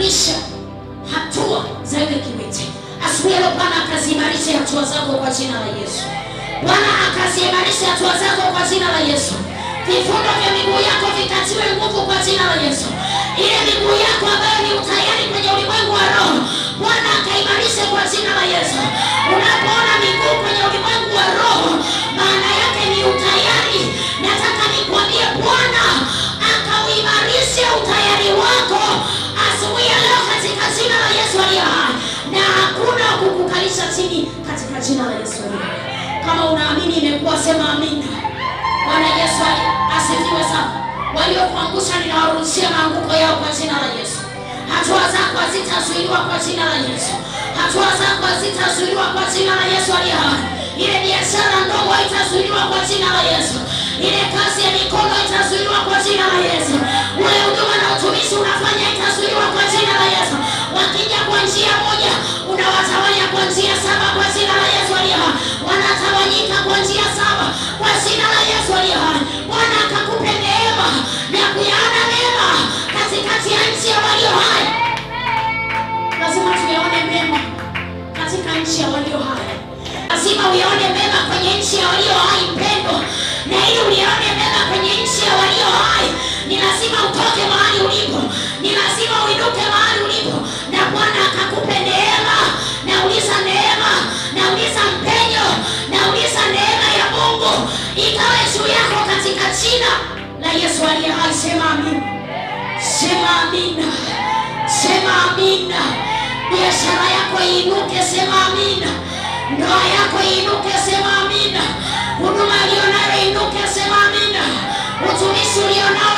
kuimarisha hatua za yule kiwete. Asubuhi leo Bwana akaziimarishe hatua zako kwa jina la Yesu. Bwana akaziimarishe hatua zako kwa jina la Yesu. Vifundo vya miguu yako vikatiwe nguvu kwa jina la Yesu. Ile miguu yako ambayo ni utayari kwenye ulimwengu wa roho, Bwana akaimarishe kwa jina la Yesu. Unapoona miguu kwenye ulimwengu wa roho, maana yake ni utayari. Nataka nikwambie Bwana akauimarishe utayari wako asubuhi ya leo katika jina la Yesu aliye hai. Na hakuna kukukalisha chini katika jina la Yesu aliye hai. Kama unaamini imekuwa, sema amina. Bwana Yesu asifiwe sana. Waliokuangusha ninawarudishia maanguko yao kwa jina la Yesu. Hatua zako hazitazuiliwa kwa jina la Yesu. Hatua zako hazitazuiliwa kwa jina la Yesu aliye hai. Ile biashara ndogo haitazuiliwa kwa jina la Yesu. Ile kazi ya mikono haitazuiliwa kwa jina la Yesu. Ule huduma na utumishi unafanya haitazuiliwa kwa jina la Yesu. Wakija kwa njia moja, unawatawanya kwa njia saba kwa jina la Yesu aliye hai. Wanatawanyika kwa njia saba kwa jina la Yesu aliye hai. Bwana akakupe neema na kuyaona mema katikati ya nchi ya walio hai. Lazima tuyaone mema katika nchi ya walio hai. Lazima uyaone mema kwenye nchi ya walio hai mpendo. Na ili uyaone mema kwenye nchi ya walio hai, ni lazima utoke mahali ulipo. Ni lazima uinuke mahali ulipo. Na Bwana akakupe neema. Nauliza neema, nauliza mpenyo, nauliza neema ya Mungu ikawe juu yako katika jina la Yesu aliye hai. Sema amina. Sema amina. Sema amina. Biashara yako iinuke, sema amina. Ndoa yako iinuke, sema amina. Huduma ulionayo iinuke, sema amina. Utumishi ulionayo